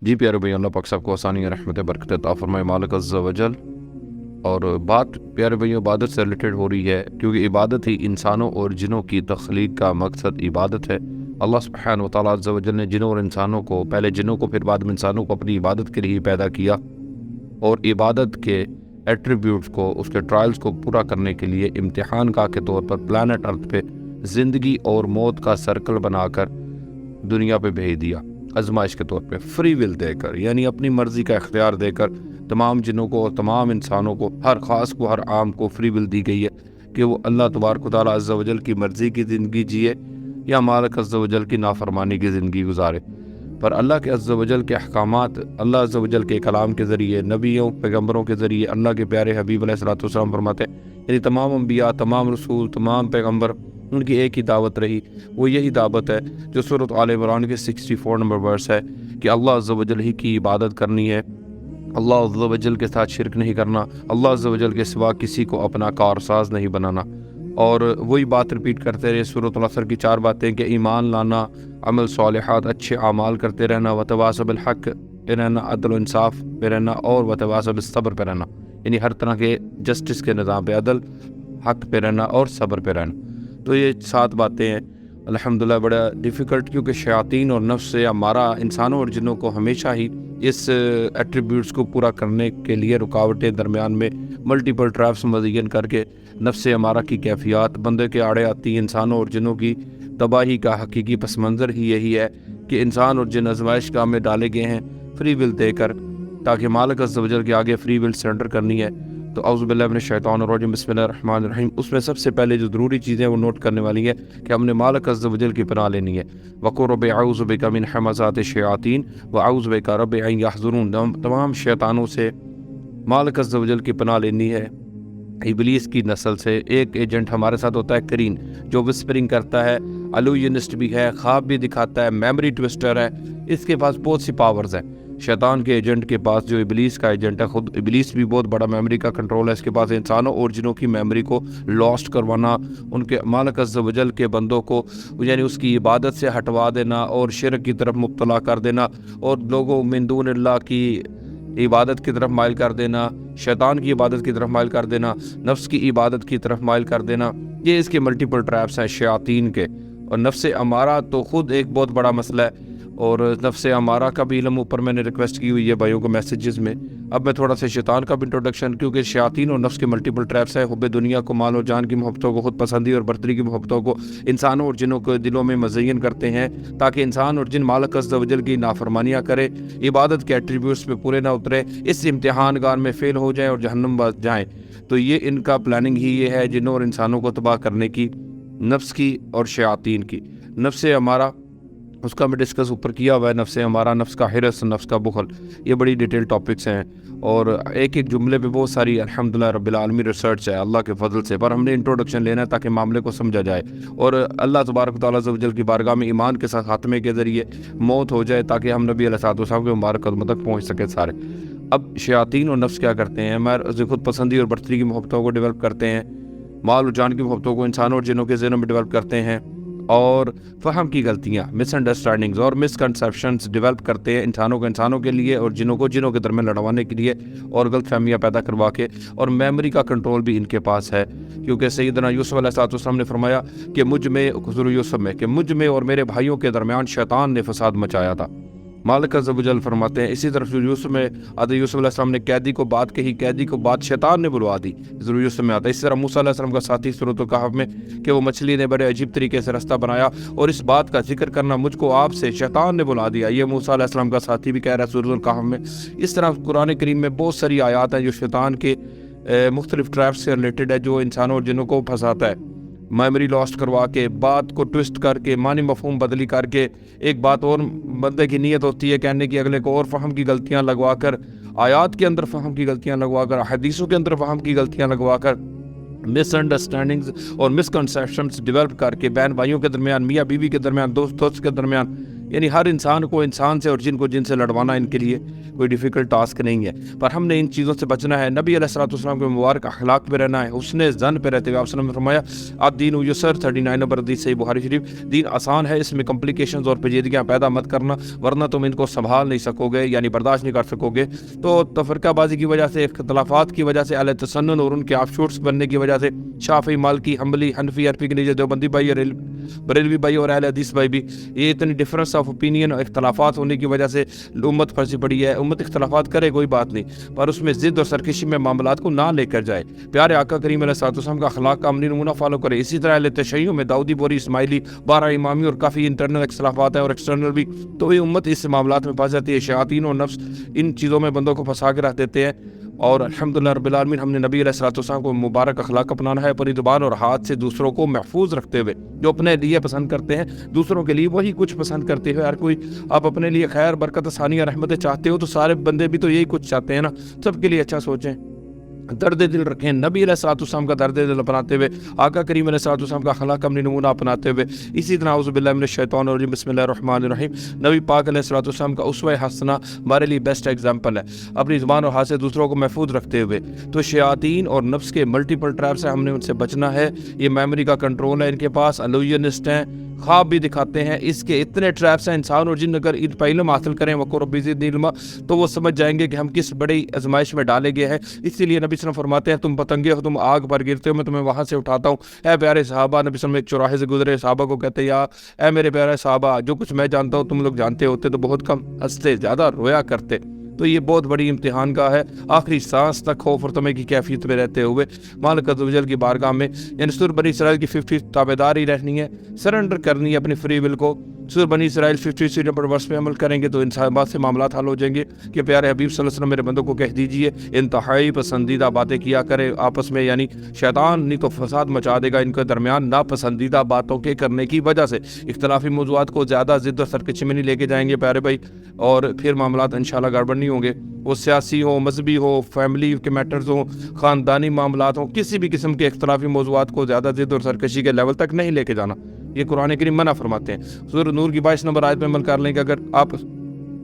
جی پیارے بھائی، اللہ پاک صاحب کو آسانی رحمت برکت عطا فرمائے مالک عز و جل۔ اور بات پیارے بھائیوں عبادت سے ریلیٹڈ ہو رہی ہے، کیونکہ عبادت ہی انسانوں اور جنوں کی تخلیق کا مقصد عبادت ہے۔ اللہ سبحانہ و تعالیٰ عز و جل نے جنوں اور انسانوں کو، پہلے جنوں کو پھر بعد میں انسانوں کو اپنی عبادت کے لیے پیدا کیا، اور عبادت کے ایٹریبیوٹس کو، اس کے ٹرائلز کو پورا کرنے کے لیے امتحان کا کے طور پر پلانٹ ارتھ پہ زندگی اور موت کا سرکل بنا کر دنیا پہ بھیج دیا، آزمائش کے طور پہ فری ول دے کر، یعنی اپنی مرضی کا اختیار دے کر تمام جنوں کو اور تمام انسانوں کو، ہر خاص کو ہر عام کو فری ول دی گئی ہے کہ وہ اللہ تبارک و تعالیٰ عز و جل کی مرضی کی زندگی جیے یا مالک عز و جل کی نافرمانی کی زندگی گزارے۔ پر اللہ کے عز و جل کے احکامات، اللہ عز و جل کے کلام کے ذریعے، نبیوں پیغمبروں کے ذریعے، اللہ کے پیارے حبیب علیہ الصلوۃ والسلام فرماتے ہیں، یعنی تمام انبیاء، تمام رسول، تمام پیغمبر، ان کی ایک ہی دعوت رہی، وہ یہی دعوت ہے جو سورۃ آل عمران کے 64 نمبر ورس ہے کہ اللہ عز و جل ہی کی عبادت کرنی ہے، اللہ عز و جل کے ساتھ شرک نہیں کرنا، اللہ عز و جل کے سوا کسی کو اپنا کارساز نہیں بنانا۔ اور وہی بات رپیٹ کرتے رہے سورۃ العصر کی 4 باتیں کہ ایمان لانا، عمل صالحات، اچھے اعمال کرتے رہنا، وتواصوا بالحق پہ رہنا، عدل و انصاف پہ رہنا، اور وتواصوا بالصبر پہ رہنا، یعنی ہر طرح کے جسٹس کے نظام پہ، عدل، حق پہ رہنا اور صبر پہ رہنا۔ تو یہ 7 باتیں ہیں الحمدللہ بڑا ڈیفیکلٹ، کیونکہ شیاطین اور نفس سے ہمارا انسانوں اور جنوں کو ہمیشہ ہی اس ایٹریبیوٹس کو پورا کرنے کے لیے رکاوٹیں درمیان میں ملٹیپل ٹریپس مزین کر کے نفس ہمارا کی کیفیات بندے کے آڑے آتی ہیں۔ انسانوں اور جنوں کی تباہی کا حقیقی پس منظر ہی یہی ہے کہ انسان اور جن آزمائش گاہ میں ڈالے گئے ہیں فری ول دے کر، تاکہ مالک عز و جل کے آگے فری ول سرنڈر کرنی ہے۔ تو اعوذ باللہ من الشیطان الرجیم، بسم اللہ الرحمن الرحیم۔ اس میں سب سے پہلے جو ضروری چیزیں وہ نوٹ کرنے والی ہے کہ ہم نے مالک عز و جل کی پناہ لینی ہے۔ وَقُلْ رَبِّ أَعُوذُ بِكَ مِنْ حَمَزَاتِ الشَّيَاطِينِ وَأَعُوذُ بِكَ رَبِّ أَنْ يَحْضُرُونِ۔ تمام شیطانوں سے مالک عز و جل کی پناہ لینی ہے۔ ابلیس کی نسل سے ایک ایجنٹ ہمارے ساتھ ہوتا ہے کرین، جو وسپرنگ کرتا ہے، الوژنسٹ بھی ہے، خواب بھی دکھاتا ہے، میموری ٹوسٹر ہے، اس کے پاس بہت سی پاورز ہیں۔ شیطان کے ایجنٹ کے پاس، جو ابلیس کا ایجنٹ ہے، خود ابلیس بھی بہت بڑا میموری کا کنٹرول ہے اس کے پاس، انسانوں اور جنوں کی میموری کو لاسٹ کروانا، ان کے مالک عز و جل کے بندوں کو یعنی اس کی عبادت سے ہٹوا دینا اور شرک کی طرف مبتلا کر دینا، اور لوگوں من دون اللہ کی عبادت کی طرف مائل کر دینا، شیطان کی عبادت کی طرف مائل کر دینا، نفس کی عبادت کی طرف مائل کر دینا۔ یہ اس کے ملٹیپل ٹریپس ہیں شیاطین کے۔ اور نفس امارہ تو خود ایک بہت بڑا مسئلہ ہے، اور نفس امارہ کا بھی علم اوپر میں نے ریکویسٹ کی ہوئی ہے بھائیوں کو میسیجز میں۔ اب میں تھوڑا سا شیطان کا بھی انٹروڈکشن، کیونکہ شیاطین اور نفس کے ملٹیپل ٹریپس ہیں۔ حب دنیا کو، مال و جان کی محبتوں کو، خود پسندی اور برتری کی محبتوں کو انسانوں اور جنوں کے دلوں میں مزین کرتے ہیں، تاکہ انسان اور جن مالک عز و جل کی نافرمانیاں کرے، عبادت کے ایٹریبیوٹس پہ پورے نہ اترے، اس امتحان گار میں فیل ہو جائیں اور جہنم باز جائیں۔ تو یہ ان کا پلاننگ ہی یہ ہے جنوں اور انسانوں کو تباہ کرنے کی، نفس کی اور شیاطین کی۔ نفس ہمارا، اس کا میں ڈسکس اوپر کیا ہوا ہے، نفس ہمارا، نفس کا حرص، نفس کا بخل، یہ بڑی ڈیٹیل ٹاپکس ہیں، اور ایک ایک جملے پہ بہت ساری الحمدللہ رب العالمین ریسرچ ہے اللہ کے فضل سے، پر ہم نے انٹروڈکشن لینا ہے تاکہ معاملے کو سمجھا جائے، اور اللہ تبارک و تعالیٰ عز و جل کی بارگاہ میں ایمان کے ساتھ خاتمے کے ذریعے موت ہو جائے، تاکہ ہم نبی علیہ الصلوۃ والسلام کے مبارک قدموں تک پہنچ سکے سارے۔ اب شیاطین اور نفس کیا کرتے ہیں؟ ہمارے خود پسندی اور برتری کی محبتوں کو ڈیولپ کرتے ہیں، مال و جان کی محبتوں کو انسانوں اور جنوں کے ذہنوں میں ڈیولپ کرتے ہیں، اور فہم کی غلطیاں، مس انڈرسٹینڈنگز اور مسکنسیپشنز ڈیولپ کرتے ہیں انسانوں کو انسانوں کے لیے، اور جنوں کو جنوں کے درمیان لڑوانے کے لیے، اور غلط فہمیاں پیدا کروا کے، اور میموری کا کنٹرول بھی ان کے پاس ہے، کیونکہ سیدنا یوسف علیہ السلام نے فرمایا کہ مجھ میں، حضور یوسف میں، کہ مجھ میں اور میرے بھائیوں کے درمیان شیطان نے فساد مچایا تھا۔ مالک عز و جل فرماتے ہیں اسی طرف یوسف میں آتا، یوسف علیہ السلام نے قیدی کو بات کہی، قیدی کو بات شیطان نے بلوا دی، ضرور یوسف میں آتا ہے۔ اسی طرح موسیٰ علیہ السلام کا ساتھی سورۃ الکہف میں کہ وہ مچھلی نے بڑے عجیب طریقے سے رستہ بنایا، اور اس بات کا ذکر کرنا مجھ کو آپ سے شیطان نے بلا دیا، یہ موسیٰ علیہ السلام کا ساتھی بھی کہہ رہا ہے سورۃ الکہف میں۔ اس طرح قرآن کریم میں بہت ساری آیات ہیں جو شیطان کے مختلف ٹریپس سے ریلیٹڈ ہے، جو انسانوں اور جنوں کو پھنساتا ہے، میموری لاسٹ کروا کے، بات کو ٹوسٹ کر کے، معنی مفہوم بدلی کر کے، ایک بات اور بندے کی نیت ہوتی ہے کہنے کی اگلے کو، اور فہم کی غلطیاں لگوا کر، آیات کے اندر فہم کی غلطیاں لگوا کر، حدیثوں کے اندر فہم کی غلطیاں لگوا کر، مس انڈرسٹینڈنگز اور مسکنسیپشنز ڈیولپ کر کے، بہن بھائیوں کے درمیان، میاں بیوی کے درمیان، دوست کے درمیان یعنی ہر انسان کو انسان سے اور جن کو جن سے لڑوانا ان کے لیے کوئی ڈیفیکلٹ ٹاسک نہیں ہے، پر ہم نے ان چیزوں سے بچنا ہے، نبی علیہ الصلوۃ والسلام کے مبارک اخلاق پہ رہنا ہے، حسن ظن پہ رہتے ہوئے آپ نے فرمایا الدین یسر 39 نمبر حدیث صحیح بخاری شریف، دین آسان ہے، اس میں کمپلیکیشنز اور پیچیدگیاں پیدا مت کرنا ورنہ تم ان کو سنبھال نہیں سکو گے، یعنی برداشت نہیں کر سکو گے۔ تو تفرقہ بازی کی وجہ سے، اختلافات کی وجہ سے، اہل تسنن اور ان کے آف شوٹس بننے کی وجہ سے شافعی، مالکی، حنبلی، حنفی، عرفی کے نیچے دیوبندی بھائی اور بریلوی بھائی اور اہل حدیث بھائی بھی، یہ اتنی ڈفرینس آف اوپینین اور اختلافات ہونے کی وجہ سے امت پھنسی پڑی ہے۔ امت اختلافات کرے کوئی بات نہیں، پر اس میں ضد اور سرکشی میں معاملات کو نہ لے کر جائے، پیارے آقا کریم علیہ الصلوۃ والسلام کا اخلاق کا عملی نمونہ فالو کرے۔ اسی طرح اہل تشیع میں داؤدی، بوری، اسماعیلی، 12 امامی اور کافی انٹرنل اختلافات ہیں اور ایکسٹرنل بھی، تو یہ امت اس معاملات میں پھنس جاتی ہے۔ شیاطین اور نفس ان چیزوں میں بندوں کو پھنسا کے رکھ دیتے ہیں، اور الحمدللہ رب العالمین ہم نے نبی علیہ الصلوۃ والسلام کو مبارک اخلاق اپنانا ہے، اپنی زبان اور ہاتھ سے دوسروں کو محفوظ رکھتے ہوئے، جو اپنے لیے پسند کرتے ہیں دوسروں کے لیے وہی کچھ پسند کرتے ہوئے۔ ہر کوئی آپ اپنے لیے خیر، برکت، آسانیاں، رحمتیں چاہتے ہو تو سارے بندے بھی تو یہی کچھ چاہتے ہیں نا، سب کے لیے اچھا سوچیں، درد دل رکھیں، نبی علیہ الصلوۃ والسلام کا درد دل اپناتے ہوئے، آقا کریم علیہ الصلوۃ والسلام کا اخلاق کا نمونہ اپناتے ہوئے۔ اسی طرح اعوذ باللہ من الشیطان الرجیم، بسم اللہ الرحمن الرحیم، نبی پاک علیہ الصلوۃ والسلام کا اسوہ حسنہ ہمارے لیے بیسٹ ایگزامپل ہے، اپنی زبان اور ہاتھ سے دوسروں کو محفوظ رکھتے ہوئے۔ تو شیاطین اور نفس کے ملٹیپل ٹریپس ہیں، ہم نے ان سے بچنا ہے، یہ میموری کا کنٹرول ہے ان کے پاس، الویونسٹ ہیں، خواب بھی دکھاتے ہیں، اس کے اتنے ٹریپس ہیں۔ انسان اور جن اگر ان پہ علم حاصل کریں وقور ربی زدنی علما، تو وہ سمجھ جائیں گے کہ ہم کس بڑی آزمائش میں ڈالے گئے ہیں۔ اسی لیے نبی صلی اللہ علیہ وسلم فرماتے ہیں تم پتنگے ہو، تم آگ پر گرتے ہو، میں تمہیں وہاں سے اٹھاتا ہوں۔ اے پیارے صحابہ، نبی صلی اللہ علیہ وسلم ایک چوراہے سے گزرے، صحابہ کو کہتے یا اے میرے پیارے صحابہ، جو کچھ میں جانتا ہوں تم لوگ جانتے ہوتے تو بہت کم ہنستے، زیادہ رویا کرتے۔ تو یہ بہت بڑی امتحان کا ہے، آخری سانس تک خوف اور طمع کی کیفیت میں رہتے ہوئے مالک عز و جل کی بارگاہ میں، یعنی سورہ بنی اسرائیل کی 50 تابعداری رہنی ہے، سرنڈر کرنی ہے اپنی فری ول کو۔ سورہ بنی اسرائیل 53 نمبر ورس پہ عمل کریں گے تو انسان بات سے معاملات حل ہو جائیں گے کہ پیارے حبیب صلی اللہ علیہ وسلم میرے بندوں کو کہہ دیجئے انتہائی پسندیدہ باتیں کیا کرے آپس میں، یعنی شیطان نہیں تو فساد مچا دے گا ان کے درمیان ناپسندیدہ باتوں کے کرنے کی وجہ سے۔ اختلافی موضوعات کو زیادہ ضد اور سرکشی میں نہیں لے کے جائیں گے پیارے بھائی، اور پھر معاملات انشاءاللہ گڑبڑ نہیں ہوں گے، وہ سیاسی ہو، مذہبی ہو، فیملی کے میٹرز ہوں، خاندانی معاملات ہوں، کسی بھی قسم کے اختلافی موضوعات کو زیادہ ضد اور سرکشی کے لیول تک نہیں لے کے جانا، یہ قرآن کریم منع فرماتے ہیں۔ سورہ نور کی 22 نمبر آیت میں عمل کر لیں کہ اگر آپ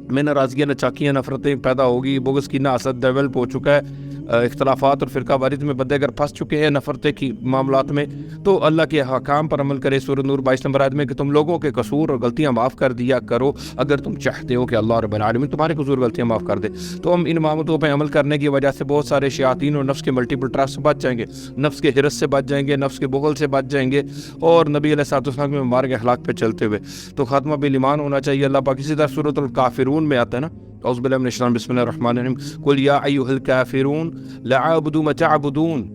میں ناراضگیاں، نچاکیاں، نفرتیں پیدا ہوگی، بغض کی نہ حسد ڈیولپ ہو چکا ہے، اختلافات اور فرقہ واریت میں بندے اگر پھنس چکے ہیں نفرتیں کی معاملات میں، تو اللہ کے احکام پر عمل کرے۔ سورہ نور 22 نمبر آیت میں کہ تم لوگوں کے قصور اور غلطیاں معاف کر دیا کرو اگر تم چاہتے ہو کہ اللہ رب العالمین تمہارے قصور غلطیاں معاف کر دے۔ تو ہم ان معاملوں پہ عمل کرنے کی وجہ سے بہت سارے شیاطین اور نفس کے ملٹیپل ٹریپس سے بچ جائیں گے، نفس کے حرص سے بچ جائیں گے، نفس کے بغل سے بچ جائیں گے، اور نبی علیہ الصلوۃ والسلام کے مبارک اخلاق پہ چلتے ہوئے تو خاتمہ بالایمان ہونا چاہیے۔ اللہ پاک اسی طرح سورۃ الکافرون میں آتا ہے نا، اعوذ باللہ من الشیطان، بسم اللہ الرحمن الرحیم، قل یا ایھا الکافرون لا اعبد ما تعبدون۔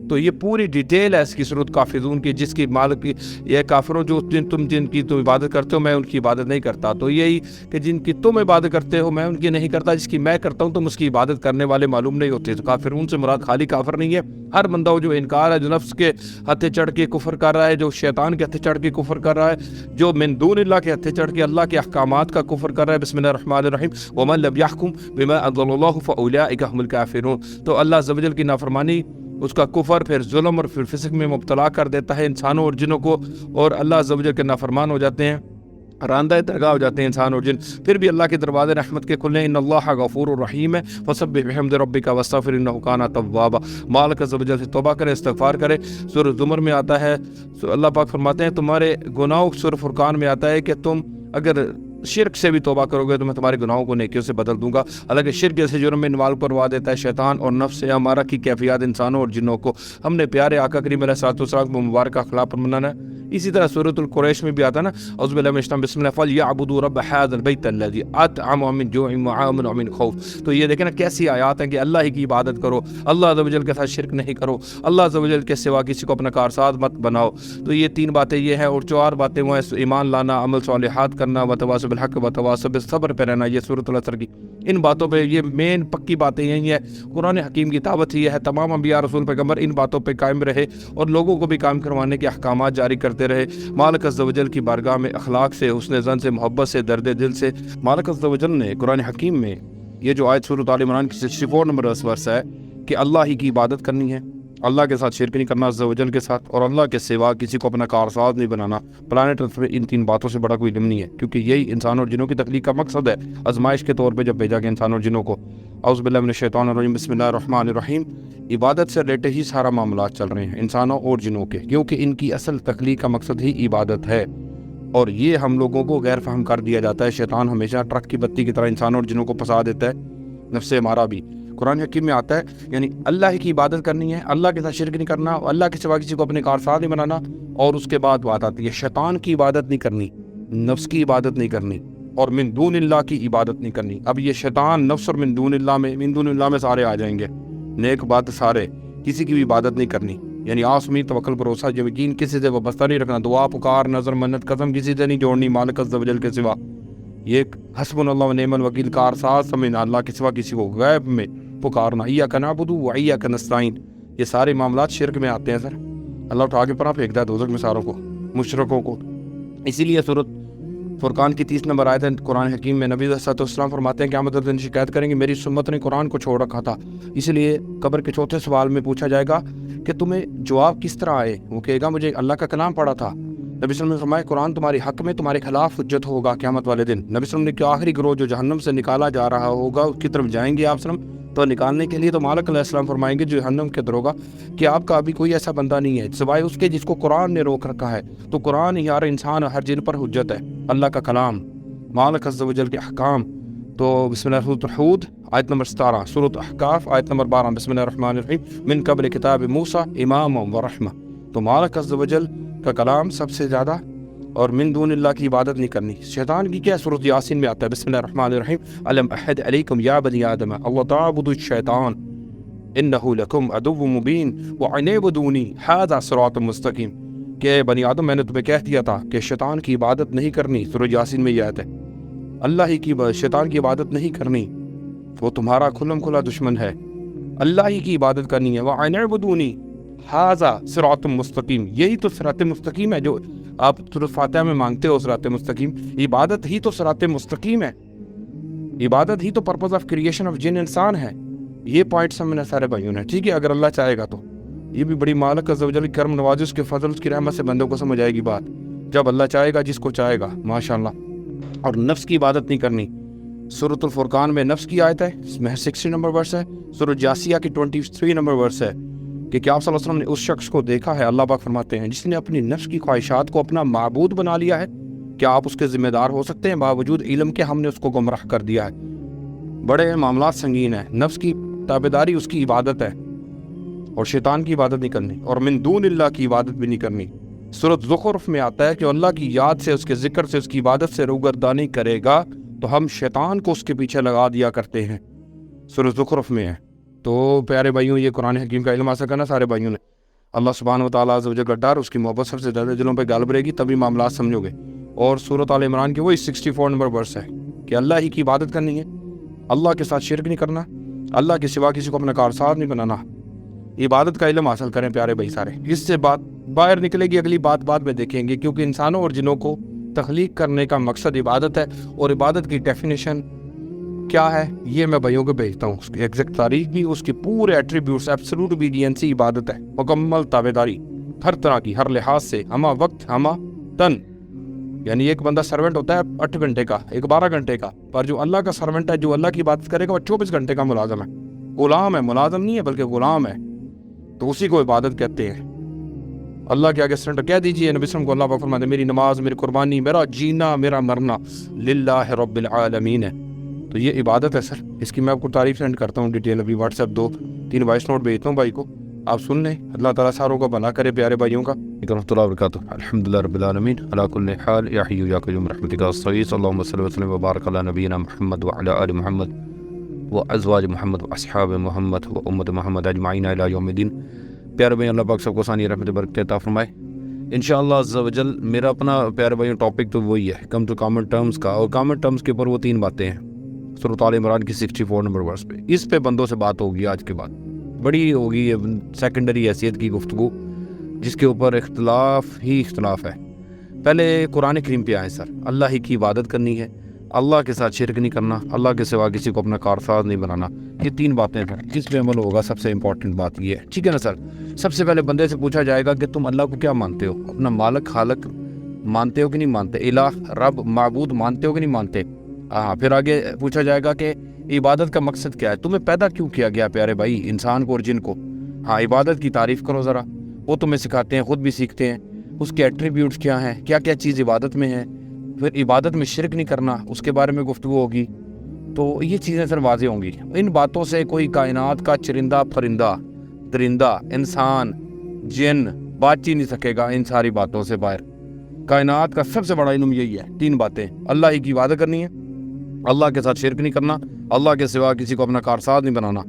تو یہ پوری ڈیٹیل ہے اس کی سورۃ کافرون کی، جس کی مالک کی یہ کافروں جو تم جن کی تو عبادت کرتے ہو میں ان کی عبادت نہیں کرتا، تو یہی کہ جن کی تم عبادت کرتے ہو میں ان کی نہیں کرتا، جس کی میں کرتا ہوں تم اس کی عبادت کرنے والے معلوم نہیں ہوتے۔ تو کافرون سے مراد خالی کافر نہیں ہے، ہر بندہ جو انکار ہے، جو نفس کے ہتھے چڑھ کے کفر کر رہا ہے، جو شیطان کے ہتھے چڑھ کے کفر کر رہا ہے، جو من دون اللہ کے ہتھے چڑھ کے اللہ کے احکامات کا کفر کر رہا ہے۔ بسم اللہ الرحمن الرحیم، ومن لم يحكم بما انزل الله فاولئک هم الکافرون۔ تو اللہ عز و جل کی نافرمانی، اس کا کفر، پھر ظلم اور پھر فسق میں مبتلا کر دیتا ہے انسانوں اور جنوں کو، اور اللہ عز و جل کے نافرمان ہو جاتے ہیں، راندہ درگاہ ہو جاتے ہیں انسان اور جن۔ پھر بھی اللہ کے دروازے رحمت کے کھلے، ان اللہ غفور الرحیم ہے، فسبح بحمد ربک واستغفر انہ کان توابا، مالک عز و جل سے توبہ کرے، استغفار کرے۔ سورہ زمر میں آتا ہے، اللہ پاک فرماتے ہیں تمہارے گناہوں، سورہ فرقان میں آتا ہے کہ تم اگر شرک سے بھی توبہ کرو گے تو میں تمہارے گناہوں کو نیکیوں سے بدل دوں گا۔ حالانکہ شرک جیسے جرم میں انوالو کروا دیتا ہے شیطان اور نفس سے ہمارا کی کیفیات انسانوں اور جنوں کو۔ ہم نے پیارے آقا کریم علیہ الصلوۃ والسلام کو مبارک اخلاق پر منانا ہے۔ اسی طرح سورۃ القریش میں بھی آتا ہے نا، اعوذ باللہ من الشیطان، بسم اللہ، فلیعبدوا رب ھذا البیت الذی اطعمهم من جوع وآمنهم من خوف۔ تو یہ دیکھیں نا کیسی آیات ہیں کہ اللہ ہی کی عبادت کرو، اللہ عز و جل کے ساتھ شرک نہیں کرو، اللہ عز و جل کے سوا کسی کو اپنا کارساز مت بناؤ۔ تو یہ 3 باتیں یہ ہیں، اور 4 باتیں وہ ہیں، ایمان لانا، عمل صالحات کرنا، وتواصوا بالحق وتواصوا بالصبر پہ رہنا، یہ سورۃ العصر کی ان باتوں پہ یہ مین پکی باتیں یہی ہیں۔ قرآن حکیم کی دعوت یہ ہے تمام انبیاء رسول پیغمبر ان باتوں پہ قائم رہے اور لوگوں کو بھی قائم کروانے کے احکامات جاری کرتے رہے، مالک عز و جل کی بارگاہ میں اخلاق سے، حسن ظن سے، محبت سے، درد دل سے۔ مالک عز و جل نے قرآن حکیم میں یہ جو آیت سورۃ آل عمران کی 64 نمبر ورس ہے کہ اللہ ہی کی عبادت کرنی ہے، اللہ کے ساتھ شرک نہیں کرنا عز و جل کے ساتھ، اور اللہ کے سوا کسی کو اپنا کارساز نہیں بنانا۔ پلانٹ ارتھ پہ ان 3 باتوں سے بڑا کوئی علم نہیں ہے، کیونکہ یہی انسانوں اور جنوں کی تخلیق کا مقصد ہے، آزمائش کے طور پہ جب بھیجا گیا انسانوں اور جنوں کو۔ اعوذ باللہ من الشیطان الرجیم، بسم اللہ الرحمن الرحیم۔ عبادت سے ریلیٹڈ ہی سارا معاملات چل رہے ہیں انسانوں اور جنوں کے، کیونکہ ان کی اصل تخلیق کا مقصد ہی عبادت ہے، اور یہ ہم لوگوں کو غیر فہم کر دیا جاتا ہے۔ شیطان ہمیشہ ٹرک کی بتی کی طرح انسانوں اور جنوں کو پھنسا دیتا ہے، نفس ہمارا بھی۔ قرآن حکیم میں آتا ہے یعنی اللہ کی عبادت کرنی ہے، اللہ کے ساتھ شرک نہیں کرنا، اللہ کے سوا کسی کو اپنے کارساز نہیں بنانا، اور اس کے بعد بات آتی ہے شیطان کی عبادت نہیں کرنی، نفس کی عبادت نہیں کرنی، اور من دون اللہ کی عبادت نہیں کرنی۔ اب یہ شیطان، نفس اور من دون اللہ میں سارے آ جائیں گے۔ نیک بات سارے، کسی کی بھی عبادت نہیں کرنی، یعنی آس امید توکل بھروسہ یقین کسی سے وابستہ نہیں رکھنا، دعا پکار نظر منت قسم کسی سے نہیں جوڑنی مالک عز و جل کے سوا۔ یہ حسبنا اللہ و نعم الوکیل، کارساز سمجھنا اللہ کے سوا کسی کو، غیب میں پکارنا، ایاک نعبد و ایاک نستعین، یہ سارے معاملات شرک میں آتے ہیں سر۔ اللہ اٹھا کے پناہ پھینکتا ہے دوزخ میں ساروں کو، مشرکوں کو۔ اسی لیے سورۃ فرقان کی 30 نمبر آیت ہے، قرآن حکیم میں نبی صلی اللہ علیہ وسلم فرماتے ہیں قیامت کے دن شکایت کریں گے میری سمت نے قرآن کو چھوڑ رکھا تھا۔ اس لیے قبر کے چوتھے سوال میں پوچھا جائے گا کہ تمہیں جواب کس طرح آئے؟ وہ کہے گا مجھے اللہ کا کلام پڑھا تھا۔ نبی صلی اللہ علیہ وسلم نے فرمایا قرآن تمہارے حق میں تمہارے خلاف حجت ہوگا قیامت والے دن۔ نبی صلی اللہ علیہ وسلم نے کہ آخری گروہ جو جہنم سے نکالا جا رہا ہوگا اس کی طرف جائیں گے آپ صلی اللہ علیہ وسلم، تو نکالنے کے لیے تو مالک علیہ السلام فرمائیں گے جو جہنم کے دروگا کہ آپ کا ابھی کوئی ایسا بندہ نہیں ہے سوائے اس کے جس کو قرآن نے روک رکھا ہے۔ تو قرآن ہی ہر انسان ہر جن پر حجت ہے، اللہ کا کلام، مالک عز و جل کے احکام۔ تو بسم اللہ سورۃ الحود آیت نمبر 17، سورۃ احقاف آیت نمبر 12، بسم اللہ الرحمن الرحیم، من قبل کتاب موسیٰ اماما و رحمہ۔ تو مالک عز و جل کا کلام سب سے زیادہ، اور من دون اللہ کی عبادت نہیں کرنی۔ شیطان کی کیا؟ سورۃ یاسین میں آتا ہے بسم اللہ الرحمن الرحیم، الم احد علیکم یا بنی آدم اللہ تعبدوا الشیطان انہ لکم عدو مبین وان اعبدونی ھذا صراط مستقیم، کہ بنی آدم میں نے تمہیں کہہ دیا تھا کہ شیطان کی عبادت نہیں کرنی۔ سورۃ یاسین میں یہ آیت ہے، اللہ ہی کی شیطان کی عبادت نہیں کرنی، وہ تمہارا کھلم کھلا دشمن ہے، اللہ ہی کی عبادت کرنی ہے۔ وان اعبدونی ھذا صراط مستقیم، یہی تو صراط مستقیم ہے جو آپ سورۃ فاتحہ میں مانگتے ہو، صراط مستقیم۔ عبادت ہی تو صراط مستقیم ہے، عبادت ہی تو پرپز آف کریشن آف جن انسان ہے۔ یہ پوائنٹ سمجھنا سارے بھائیوں نے، ٹھیک ہے؟ اگر اللہ چاہے گا تو یہ بھی بڑی مالک عز و جل کرم نوازی، اس کے فضل اس کی رحمت سے بندوں کو سمجھ آئے گی بات، جب اللہ چاہے گا جس کو چاہے گا ماشاءاللہ۔ اور نفس کی عبادت نہیں کرنی، سورۃ الفرقان میں نفس کی آیت ہے، اس میں 60 نمبر ورس ہے، سورۃ جاسیہ کی 23 نمبر ورس ہے کہ کیا آپ صلی اللہ علیہ وسلم نے اس شخص کو دیکھا ہے، اللہ پاک فرماتے ہیں جس نے اپنی نفس کی خواہشات کو اپنا معبود بنا لیا ہے، کیا آپ اس کے ذمہ دار ہو سکتے ہیں باوجود علم کے ہم نے اس کو گمراہ کر دیا ہے؟ بڑے معاملات سنگین ہیں، نفس کی تابعداری اس کی عبادت ہے، اور شیطان کی عبادت نہیں کرنی، اور من دون اللہ کی عبادت بھی نہیں کرنی۔ سورۃ زخرف میں آتا ہے کہ اللہ کی یاد سے، اس کے ذکر سے، اس کی عبادت سے روگردانی کرے گا تو ہم شیطان کو اس کے پیچھے لگا دیا کرتے ہیں، سورۃ زخرف میں ہے۔ تو پیارے بھائیوں، یہ قرآن حکیم کا علم حاصل کرنا سارے بھائیوں نے، اللہ سبحانہ و تعالیٰ عز و جل کا ڈر، اس کی محبت سب سے زیادہ دلوں پہ غالب رہے گی، تبھی معاملات سمجھو گے۔ اور سورۃ آل عمران کی وہی 64 نمبر ورس ہے کہ اللہ ہی کی عبادت کرنی ہے، اللہ کے ساتھ شرک نہیں کرنا، اللہ کے سوا کسی کو اپنا کارساز نہیں بنانا۔ عبادت کا علم حاصل کریں پیارے بھائی سارے، اس سے بات باہر نکلے گی، اگلی بات بعد میں دیکھیں گے، کیونکہ انسانوں اور جنوں کو تخلیق کرنے کا مقصد عبادت ہے، اور عبادت کی ڈیفینیشن کیا ہے یہ میں بھائیوں کو بھیجتا ہوں، اس کی ایگزیکٹ تاریخ بھی، اس کے پورے ایٹریبیوٹس، ایبسولوٹ اوبیڈینسی عبادت ہے، مکمل تابعداری ہر طرح کی، ہر لحاظ سے، ہمہ وقت ہمہ تن۔ یعنی ایک بندہ سرونٹ ہوتا ہے 8 گھنٹے کا، ایک 12 گھنٹے کا، پر جو اللہ کا سرونٹ ہے، جو اللہ کی عبادت کرے گا، وہ 24 گھنٹے کا ملازم ہے، غلام ہے، ملازم نہیں ہے بلکہ غلام ہے، تو اسی کو عبادت کہتے ہیں۔ اللہ کے آگے سرنڈر کہہ دیجئے، نبی صلی اللہ علیہ وسلم کو اللہ پاک فرماتے ہیں میری نماز، میری قربانی، میرا جینا، میرا مرنا للہ رب العالمین ہے۔ تو یہ عبادت ہے سر، اس کی میں آپ کو تعریف سینڈ کرتا ہوں ڈیٹیل، ابھی واٹس ایپ 2-3 وائس نوٹ بھیجتا ہوں بھائی کو، آپ سن لیں، اللہ تعالیٰ ساروں کو بنا کرے پیارے بھائیوں کا۔ ورحمۃ اللہ وبرکاتہ۔ الحمدللہ رب العالمین علی کل حال، یا حی یا قیوم برحمتک استغیث، اللہم صلی وسلم وبارک علی نبینا محمد وعلی آل محمد وازواج محمد واصحاب محمد و امت محمد اجمعین الی یوم الدین۔ پیارے بھائی، اللہ پاک سب کو ثانی رحمت برکت عطا فرمائے انشاءاللہ عز و جل۔ میرا اپنا پیارے بھائیوں ٹاپک تو وہی ہے، کم ٹو کامن ٹرمز کا، اور کامن ٹرمز کے اوپر وہ 3 باتیں ہیں، سورۃ آل عمران کی 64 نمبر ورس پہ، اس پہ بندوں سے بات ہوگی آج کے بعد، بڑی ہوگی سیکنڈری حیثیت کی گفتگو، جس کے اوپر اختلاف ہی اختلاف ہے۔ پہلے قرآن کریم پہ آئیں سر، اللہ ہی کی عبادت کرنی ہے، اللہ کے ساتھ شرک نہیں کرنا، اللہ کے سوا کسی کو اپنا کارساز نہیں بنانا، یہ 3 باتیں ہیں جس پہ عمل ہوگا۔ سب سے امپورٹنٹ بات یہ ہے، ٹھیک ہے نا سر؟ سب سے پہلے بندے سے پوچھا جائے گا کہ تم اللہ کو کیا مانتے ہو، اپنا مالک خالق مانتے ہو کہ نہیں مانتے، الہ رب معبود مانتے ہو کہ نہیں مانتے؟ ہاں، پھر آگے پوچھا جائے گا کہ عبادت کا مقصد کیا ہے، تمہیں پیدا کیوں کیا گیا پیارے بھائی، انسان کو اور جن کو؟ ہاں، عبادت کی تعریف کرو ذرا، وہ تمہیں سکھاتے ہیں، خود بھی سیکھتے ہیں، اس کے ایٹریبیوٹس کیا ہیں، کیا کیا چیز عبادت میں ہے، پھر عبادت میں شرک نہیں کرنا اس کے بارے میں گفتگو ہوگی۔ تو یہ چیزیں سر واضح ہوں گی۔ ان باتوں سے کوئی کائنات کا چرندہ پرندہ درندہ انسان جن بات ہی نہیں سکے گا ان ساری باتوں سے باہر۔ کائنات کا سب سے بڑا علم یہی ہے، 3 باتیں، اللہ ہی کی عبادت کرنی ہے، اللہ کے ساتھ شرک نہیں کرنا، اللہ کے سوا کسی کو اپنا کارساز نہیں بنانا،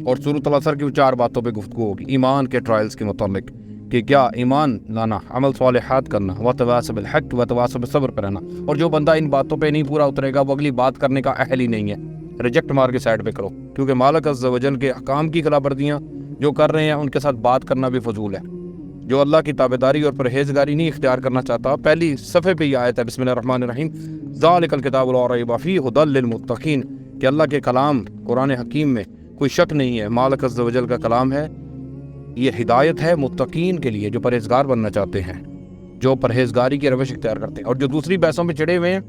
اور سورۃ العصر کی 4 باتوں پہ گفتگو ہوگی ایمان کے ٹرائلز کے متعلق، کہ کیا ایمان لانا، عمل صالحات کرنا، وتواصوا بالحق وتواصوا بالصبر پہ رہنا، اور جو بندہ ان باتوں پہ نہیں پورا اترے گا وہ اگلی بات کرنے کا اہل ہی نہیں ہے، ریجیکٹ مار کے سائڈ پہ کرو، کیونکہ مالک عز و جل کے احکام کی خلاف ورزیاں جو کر رہے ہیں ان کے ساتھ بات کرنا بھی فضول ہے۔ جو اللہ کی تابعداری اور پرہیزگاری نہیں اختیار کرنا چاہتا، پہلی صفحے پہ یہ آیت ہے، بسم اللہ الرحمن الرحیم، ذالک الکتاب لا ریب فیہ ھدی للمتقین، کہ اللہ کے کلام قرآن حکیم میں کوئی شک نہیں ہے، مالک عز و جل کا کلام ہے، یہ ہدایت ہے متقین کے لیے جو پرہیزگار بننا چاہتے ہیں، جو پرہیزگاری کی روش اختیار کرتے ہیں، اور جو دوسری بحثوں میں چڑھے ہوئے ہیں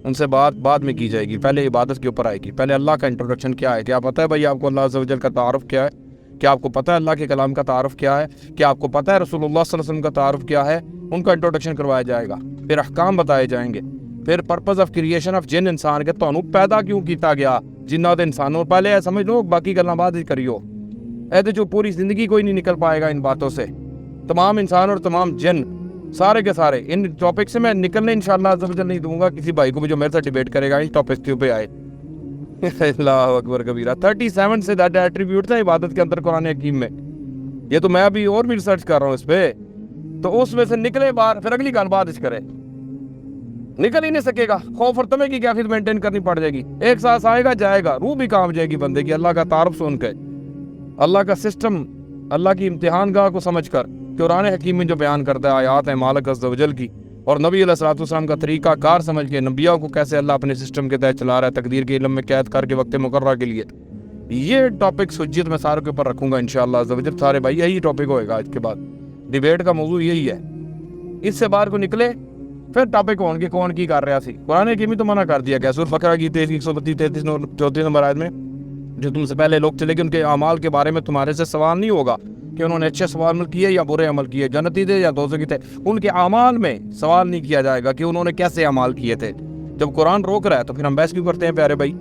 ان سے بات بعد میں کی جائے گی، پہلے عبادت کے اوپر آئے گی۔ پہلے اللہ کا انٹروڈکشن کیا ہے، کیا پتہ ہے بھائی آپ کو اللہ عز و جل کا تعارف کیا ہے؟ کیا آپ کو پتہ ہے اللہ کے کلام کا تعارف کیا ہے؟ کیا آپ کو پتہ ہے رسول اللہ صلی اللہ علیہ وسلم کا تعارف کیا ہے؟ ان کا انٹروڈکشن کروایا جائے گا، پھر احکام بتائے جائیں گے، پھر پرپز آف کریشن آف جن انسان کے تانوں پیدا کیوں کیتا گیا جنات انسانوں، پہلے سمجھ لو، باقی گلاں بعد ہی کریو، ایسے جو پوری زندگی کوئی نہیں نکل پائے گا ان باتوں سے، تمام انسان اور تمام جن سارے کے سارے ان ٹاپک سے میں نکلنے انشاءاللہ عز و جل نہیں دوں گا کسی بھائی کو بھی جو میرے سے ڈیبیٹ کرے گا ان ٹاپکس کے پہ آئے۔ اللہ اکبر کبیرہ، 37 سے زیادہ ایٹریبیوٹس ہیں عبادت کے اندر قرآن حکیم میں، یہ تو میں ابھی اور بھی ریسرچ کر رہا ہوں اس پہ، تو اس میں سے نکلے باہر پھر اگلی گل بات کرے، نکل ہی نہیں سکے گا، خوف اور طمع کی کیفیت مینٹین کرنی پڑ جائے گی، ایک سانس آئے گا جائے گا، روح بھی کام جائے گی بندے کی اللہ کا تعارف سن کے، اللہ کا سسٹم، اللہ کی امتحان گاہ کو سمجھ کر، قرآن حکیم میں جو بیان کرتا ہے آیات ہیں مالک عز و جل کی، اور نبی علیہ الصلوۃ والسلام کا طریقہ کار سمجھ کے نبیوں کو کیسے اللہ اپنے سسٹم کے تحت چلا رہا ہے، تقدیر کے علم میں قید کر کے وقت مقررہ کے لیے، یہ ٹاپک حجت میں سارے کے اوپر رکھوں گا انشاءاللہ عز و جل۔ سارے بھائی یہی ٹاپک ہوئے گا آج کے بعد، ڈیبیٹ کا موضوع یہی ہے، اس سے باہر کو نکلے پھر ٹاپک ہون کے کون کی کر رہا سی، قرآن حکیم ہی تو منع کر دیا گیا، سورۃ بقرہ کی 132 34 نمبر آیت میں، جو تم سے پہلے لوگ چلے گئے ان کے اعمال کے بارے میں تمہارے سے سوال نہیں ہوگا کہ انہوں نے اچھے سوال عمل کیے یا برے عمل کیے، جنتی تھے یا دوزخی تھے، ان کے اعمال میں سوال نہیں کیا جائے گا کہ انہوں نے کیسے اعمال کیے تھے۔ جب قرآن روک رہا ہے تو پھر ہم بحث کیوں کرتے ہیں پیارے بھائی؟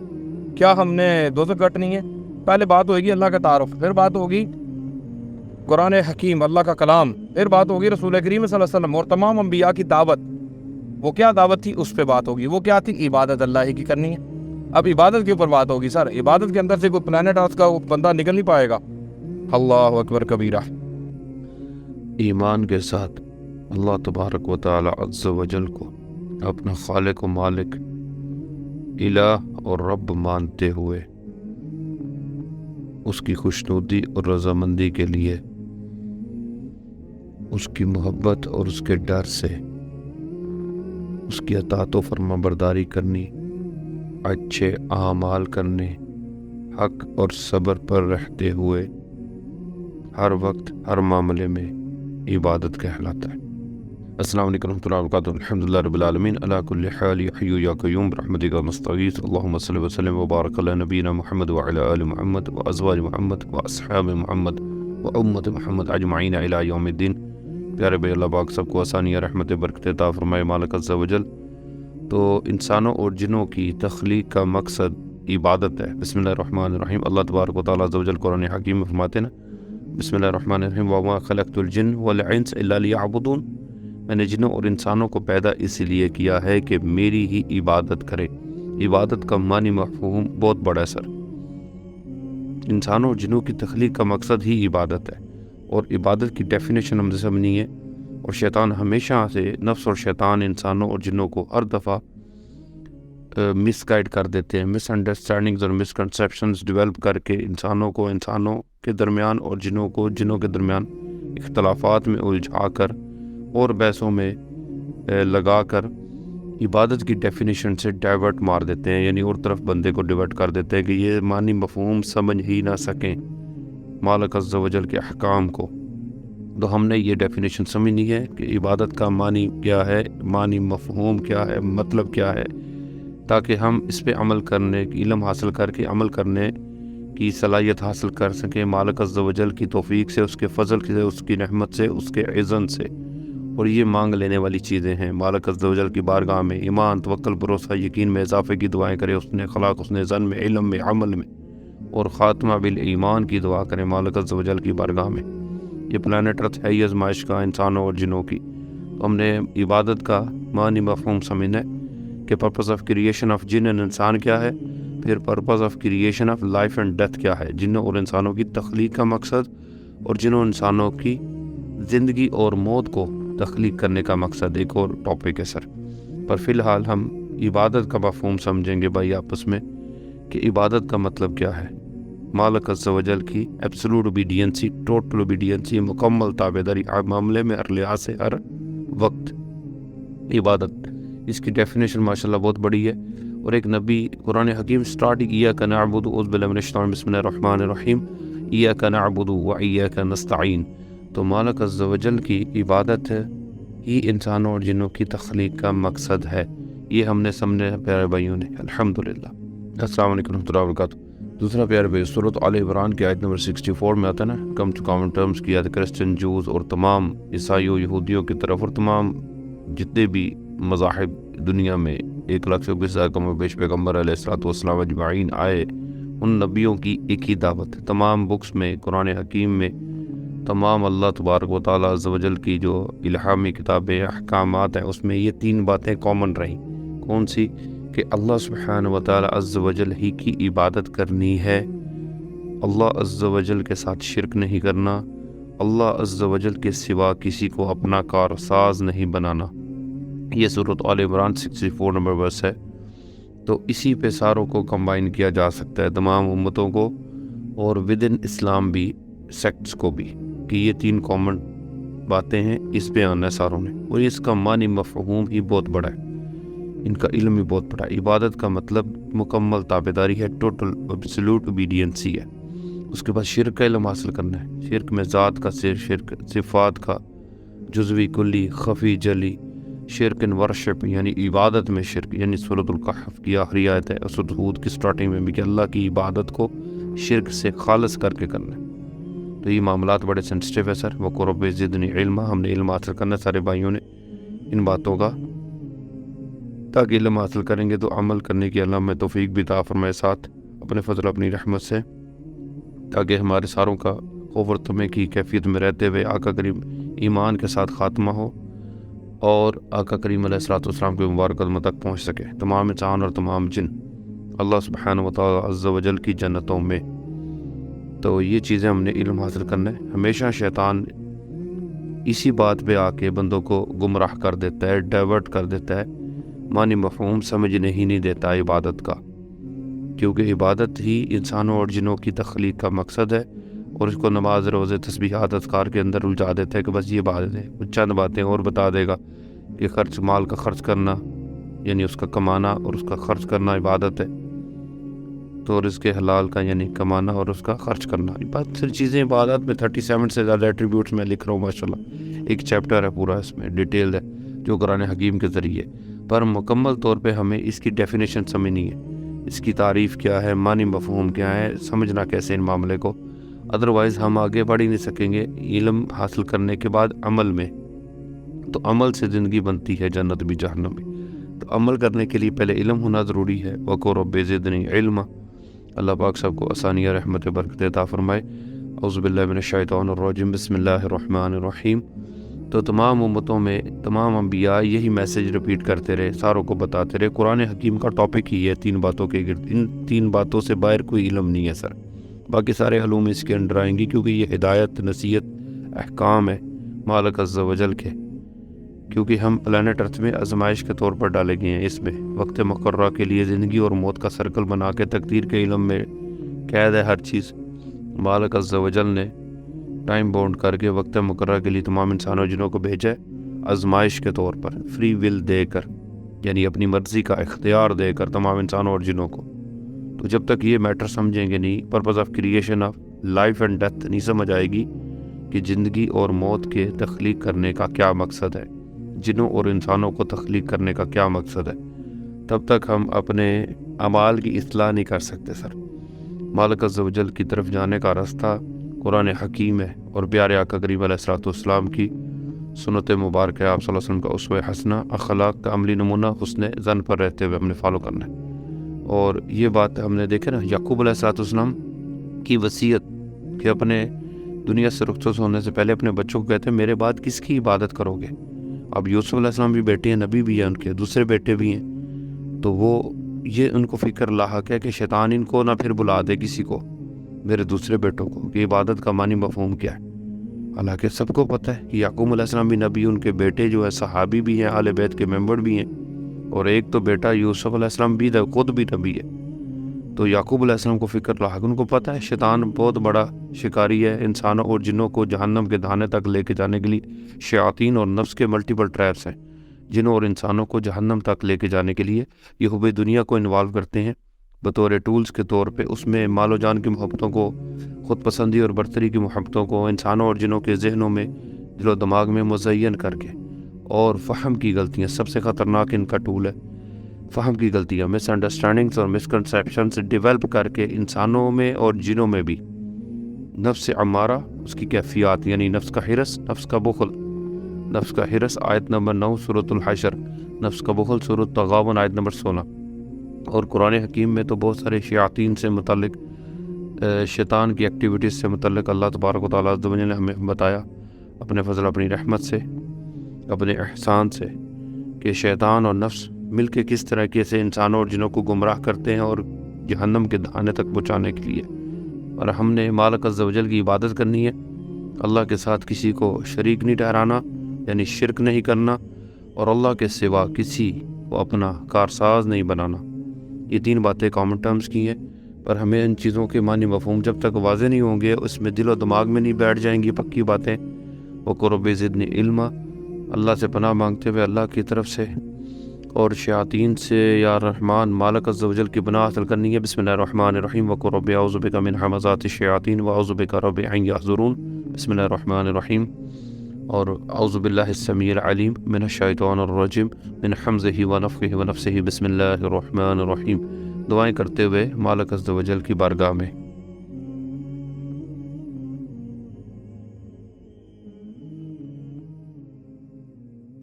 کیا ہم نے دوزخ کٹنی ہے؟ پہلے بات ہوگی اللہ کا تعارف، پھر بات ہوگی قرآن حکیم اللہ کا کلام، پھر بات ہوگی رسول کریم صلی اللہ علیہ وسلم اور تمام انبیاء کی دعوت، وہ کیا دعوت تھی اس پہ بات ہوگی، وہ کیا تھی، عبادت اللہ ہی کی کرنی ہے۔ اب عبادت کے اوپر بات ہوگی سر، عبادت کے اندر سے کوئی پلانٹ ارتھ کا بندہ نکل نہیں پائے گا۔ اللہ اکبر کبیرہ۔ ایمان کے ساتھ اللہ تبارک و تعالی عز و جل کو اپنا خالق و مالک، الہ اور رب مانتے ہوئے اس کی خوشنودی اور رضامندی کے لیے اس کی محبت اور اس کے ڈر سے اس کی اطاعت و فرما برداری کرنی، اچھے اعمال کرنے، حق اور صبر پر رہتے ہوئے ہر وقت ہر معاملے میں عبادت کہلاتا ہے۔ السلام علیکم ورحمۃ اللہ وبرکاتہ، الحمدللہ رب العالمین، علی کل حال یا حی یا قیوم برحمتک نستغیث، اللہم صلی وسلم وبارک علی نبینا محمد وعلی آل محمد وازواج محمد واصحاب محمد وامت محمد اجمعین الی یوم الدین۔ پیارے بھائی، اللہ پاک سب کو آسانیاں، رحمت، برکت عطا فرمائے مالک عز و جل۔ تو انسانوں اور جنوں کی تخلیق کا مقصد عبادت ہے۔ بسم اللہ الرحمن الرحیم، اللہ تبارک و تعالیٰ عز و جل قرآن حکیم میں فرماتے ہیں نا، بسم اللہ الرحمن الرحیم، وما خلقت الجن والانس الا لیعبدون، میں نے جنوں اور انسانوں کو پیدا اس لیے کیا ہے کہ میری ہی عبادت کرے۔ عبادت کا معنی مفہوم بہت بڑا ہے سر، انسانوں اور جنوں کی تخلیق کا مقصد ہی عبادت ہے، اور عبادت کی ڈیفینیشن ہم سے سمجھنی ہے، اور شیطان ہمیشہ سے، نفس اور شیطان انسانوں اور جنوں کو ہر دفعہ مس گائیڈ کر دیتے ہیں، مس انڈرسٹینڈنگز اور مس کنسیپشنز ڈیولپ کر کے انسانوں کے درمیان اور جنوں کے درمیان اختلافات میں الجھا کر اور بحثوں میں لگا کر عبادت کی ڈیفینیشن سے ڈائیورٹ مار دیتے ہیں، یعنی اور طرف بندے کو ڈیورٹ کر دیتے ہیں کہ یہ معنی مفہوم سمجھ ہی نہ سکیں مالک عز و جل کے احکام کو۔ تو ہم نے یہ ڈیفینیشن سمجھنی ہے کہ عبادت کا معنی کیا ہے، معنی مفہوم کیا ہے، مطلب کیا ہے، تاکہ ہم اس پہ عمل کرنے کی علم حاصل کر کے عمل کرنے کی صلاحیت حاصل کر سکیں مالک عز و جل کی توفیق سے، اس کے فضل سے، اس کی رحمت سے، اس کے اذن سے۔ اور یہ مانگ لینے والی چیزیں ہیں۔ مالک عز و جل کی بارگاہ میں ایمان، توکل، بھروسہ، یقین میں اضافے کی دعائیں کرے، اس نے اخلاق، اس نے ظن میں، علم میں، عمل میں، اور خاتمہ بالایمان کی دعا کریں مالک عز و جل کی بارگاہ میں۔ یہ پلانٹ ارتھ ہے ہی آزمائش کا انسانوں اور جنوں کی۔ تو ہم نے عبادت کا معنی مفہوم سمجھنا ہے کہ پرپز آف کریشن آف جن اینڈ انسان کیا ہے، پھر purpose of creation of life and death کیا ہے، جنوں اور انسانوں کی تخلیق کا مقصد، اور جنوں انسانوں کی زندگی اور موت کو تخلیق کرنے کا مقصد ایک اور ٹاپک ہے سر۔ پر فی الحال ہم عبادت کا مفہوم سمجھیں گے بھائی آپس میں کہ عبادت کا مطلب کیا ہے۔ مالک عز و جل کی ایبسولوٹ اوبیڈینسی، ٹوٹل اوبیڈینسی، مکمل تابعداری ہر معاملے میں، ہر لحاظ سے، ہر وقت۔ عبادت اس کی ڈیفینیشن ماشاءاللہ بہت بڑی ہے، اور ایک نبی قرآن حکیم سٹارٹ ایاک نعبد اعوذ باللہ من الشیطان بسم اللہ الرحمن الرحیم ایاک نعبد و ایاک نستعین۔ تو مالک عز و جل کی عبادت ہی انسانوں اور جنوں کی تخلیق کا مقصد ہے۔ یہ ہم نے سمجھا پیارے بھائیوں نے، الحمدللہ۔ السلام علیکم ورحمۃ اللہ وبرکاتہ۔ دوسرا پیارے بھائی، سورۃ آل عمران کی آیت نمبر 64 میں آتا ہے نا، کم ٹو کامن ٹرمز کی یاد کرسچن، جوز اور تمام عیسائیوں، یہودیوں کی طرف، اور تمام جتنے بھی مذاہب دنیا میں 1,24,000 کم و بیش پیغمبر علیہ الصلوۃ والسلام اجمعین آئے، ان نبیوں کی ایک ہی دعوت ہے۔ تمام بکس میں، قرآن حکیم میں، تمام اللہ تبارک و تعالیٰ عز و جل کی جو الہامی کتابیں، احکامات ہیں، اس میں یہ 3 باتیں کامن رہیں۔ کون سی؟ کہ اللہ سبحانہ و تعالیٰ عز و جل ہی کی عبادت کرنی ہے، اللہ عز و جل کے ساتھ شرک نہیں کرنا، اللہ عز و جل کے سوا کسی کو اپنا کارساز نہیں بنانا۔ یہ سورۃ آل عمران 64 نمبر ورس ہے۔ تو اسی پہ ساروں کو کمبائن کیا جا سکتا ہے، تمام امتوں کو، اور ود ان اسلام بھی، سیکٹس کو بھی، کہ یہ 3 کامن باتیں ہیں، اس پہ آنا ہے ساروں نے۔ اور اس کا معنی مفہوم ہی بہت بڑا ہے، ان کا علم بھی بہت بڑا ہے۔ عبادت کا مطلب مکمل تابعداری ہے، ٹوٹل ایبسولوٹ اوبیڈینسی ہے۔ اس کے بعد شرک کا علم حاصل کرنا ہے، شرک میں ذات کا شرک، صفات کا، جزوی، کلی، خفی، جلی، شرک ان ورشپ یعنی عبادت میں شرک، یعنی سورۃ الکہف کی آخری آیت ہے، سورۃ ہود کی سٹارٹنگ میں بھی، کہ اللہ کی عبادت کو شرک سے خالص کر کے کرنا ہے۔ تو یہ معاملات بڑے سینسٹیو ہے سر۔ وَقُلْ رَبِّ زِدْنِی عِلْمًا، ہم نے علم حاصل کرنا ہے سارے بھائیوں نے ان باتوں کا، تاکہ علم حاصل کریں گے تو عمل کرنے کی اللہ میں توفیق بھی عطا فرمائے، ساتھ اپنے فضل اپنی رحمت سے، تاکہ ہمارے ساروں کا خوف اور طمع کی کیفیت میں رہتے ہوئے آقا کریم ایمان کے ساتھ خاتمہ ہو، اور آقا کریم علیہ الصلوۃ والسلام کے مبارک قدموں تک پہنچ سکے، تمام انسان اور تمام جن اللہ سبحانہ و تعالیٰ عز و جل کی جنتوں میں۔ تو یہ چیزیں ہم نے علم حاصل کرنا ہے۔ ہمیشہ شیطان اسی بات پہ آ کے بندوں کو گمراہ کر دیتا ہے، ڈائیورٹ کر دیتا ہے، معنی مفہوم سمجھنے ہی نہیں دیتا عبادت کا، کیونکہ عبادت ہی انسانوں اور جنوں کی تخلیق کا مقصد ہے، اور اس کو نماز، روزے، تسبیحات، اذکار کے اندر الجھا دیتا ہے کہ بس یہ بات ہے، وہ چند باتیں اور بتا دے گا کہ خرچ، مال کا خرچ کرنا، یعنی اس کا کمانا اور اس کا خرچ کرنا عبادت ہے، تو رزق حلال کا یعنی کمانا اور اس کا خرچ کرنا، بہت ساری چیزیں عبادت میں 37 سے زیادہ ایٹریبیوٹس میں لکھ رہا ہوں ماشاءاللہ، ایک چیپٹر ہے پورا اس میں ڈیٹیل ہے جو قرآن حکیم کے ذریعے، پر مکمل طور پہ ہمیں اس کی ڈیفینیشن سمجھنی ہے، اس کی تعریف کیا ہے، معنی مفہوم کیا ہے، سمجھنا کیسے ان معاملے کو، ادروائز ہم آگے بڑھ ہی نہیں سکیں گے علم حاصل کرنے کے بعد عمل میں۔ تو عمل سے زندگی بنتی ہے، جنت بھی جہنم بھی۔ تو عمل کرنے کے لیے پہلے علم ہونا ضروری ہے۔ وَقُلْ رَبِّ زِدْنِی عِلْمًا، اللہ پاک سب کو آسانیہ، رحمت، برکت عطا فرمائے۔ اعوذ باللہ من الشیطان الرجیم، بسم اللہ الرحمن الرحیم۔ تو تمام امتوں میں تمام انبیاء یہی میسیج ریپیٹ کرتے رہے، ساروں کو بتاتے رہے۔ قرآن حکیم کا ٹاپک ہی ہے 3 باتوں کے گرد، ان 3 باتوں سے باہر کوئی علم نہیں ہے سر، باقی سارے علوم اس کے انڈر آئیں گی، کیونکہ یہ ہدایت، نصیحت، احکام ہے مالک عز و جل کے، کیونکہ ہم پلانٹ ارتھ میں آزمائش کے طور پر ڈالے گئے ہیں، اس میں وقت مقررہ کے لیے زندگی اور موت کا سرکل بنا کے تقدیر کے علم میں قید ہے ہر چیز۔ مالک عز و جل نے ٹائم باؤنڈ کر کے وقت مقررہ کے لیے تمام انسانوں جنوں کو بھیجا ہے آزمائش کے طور پر، فری ول دے کر، یعنی اپنی مرضی کا اختیار دے کر تمام انسانوں اور جنوں کو. تو جب تک یہ میٹر سمجھیں گے نہیں، purpose of creation of life and death نہیں سمجھ آئے گی کہ زندگی اور موت کے تخلیق کرنے کا کیا مقصد ہے، جنوں اور انسانوں کو تخلیق کرنے کا کیا مقصد ہے، تب تک ہم اپنے اعمال کی اصلاح نہیں کر سکتے. سر مالک عز و جل کی طرف جانے کا راستہ قرآن حکیم ہے اور پیارے آقا کریم علیہ الصلوۃ والسلام کی سنت مبارک ہے. آپ صلی اللہ علیہ وسلم کا اسوہ حسنہ، اخلاق کا عملی نمونہ حسن ظن پر رہتے ہوئے ہم نے فالو کرنا ہے. اور یہ بات ہم نے دیکھے نا، یعقوب علیہ الصلوۃ والسلام کی وصیت کہ اپنے دنیا سے رخصت ہونے سے پہلے اپنے بچوں کو کہتے ہیں میرے بعد کس کی عبادت کرو گے. اب یوسف علیہ السلام بھی بیٹے ہیں، نبی بھی ہیں، ان کے دوسرے بیٹے بھی ہیں، تو وہ یہ ان کو فکر لاحق ہے کہ شیطان ان کو نہ پھر بلا دے کسی کو، میرے دوسرے بیٹوں کو، کہ عبادت کا معنی مفہوم کیا ہے. حالانکہ سب کو پتہ ہے کہ یعقوب علیہ السلام بھی نبی، ان کے بیٹے جو ہے صحابی بھی ہیں، اہل بیت کے ممبر بھی ہیں، اور ایک تو بیٹا یوسف علیہ السلام بھی خود بھی نبی ہے. تو یعقوب علیہ السلام کو فکر لاحق، ان کو پتہ ہے شیطان بہت بڑا شکاری ہے، انسانوں اور جنوں کو جہنم کے دہانے تک لے کے جانے کے لیے شیاطین اور نفس کے ملٹیپل ٹریپس ہیں، جنوں اور انسانوں کو جہنم تک لے کے جانے کے لیے یہ حب دنیا کو انوالو کرتے ہیں بطور ٹولز کے طور پہ. اس میں مال و جان کی محبتوں کو، خود پسندی اور برتری کی محبتوں کو انسانوں اور جنوں کے ذہنوں میں، دل و دماغ میں مزین کر کے، اور فہم کی غلطیاں سب سے خطرناک ان کا ٹول ہے. فہم کی غلطیاں، مس انڈرسٹینڈنگز اور مسکنسیپشنز ڈیولپ کر کے انسانوں میں اور جنوں میں بھی نفس عمارہ، اس کی کیفیات، یعنی نفس کا حرص، نفس کا بخل. نفس کا حرص آیت نمبر 9 سورۃ الحشر، نفس کا بخل سورۃ تغابن آیت نمبر 16. اور قرآن حکیم میں تو بہت سارے شیاطین سے متعلق، شیطان کی ایکٹیویٹیز سے متعلق اللہ تبارک و تعالیٰ عز و جل نے ہمیں بتایا اپنے فضل، اپنی رحمت سے، اپنے احسان سے، کہ شیطان اور نفس مل کے کس طرح سے انسانوں اور جنوں کو گمراہ کرتے ہیں اور جہنم کے دہانے تک پہنچانے کے لیے. اور ہم نے مالک عز و جل کی عبادت کرنی ہے، اللہ کے ساتھ کسی کو شریک نہیں ٹھہرانا، یعنی شرک نہیں کرنا، اور اللہ کے سوا کسی کو اپنا کارساز نہیں بنانا. یہ 3 باتیں کامن ٹرمز کی ہیں، پر ہمیں ان چیزوں کے معنی مفہوم جب تک واضح نہیں ہوں گے، اس میں دل و دماغ میں نہیں بیٹھ جائیں گی پکی باتیں. وَقُرْ زِدْنِی عِلْمًا، اللہ سے پناہ مانگتے ہوئے اللہ کی طرف سے، اور شیاطین سے یا رحمان مالک عز و جل کی پناہ حاصل کرنی ہے. بسم اللہ الرحمن الرحیم. وَقُلْ رَبِّ أَعُوذُ بِكَ مِنْ هَمَزَاتِ الشَّيَاطِينِ وَأَعُوذُ بِكَ رَبِّ أَنْ يَحْضُرُونِ. بسم اللہ الرحمن الرحیم. اور اعوذ باللہ السمیع العلیم من الشیطان الرجیم من حمزہ ونفخہ ونفثہ. بسم اللہ الرحمن الرحیم. دعائیں کرتے ہوئے مالک عز و جل کی بارگاہ میں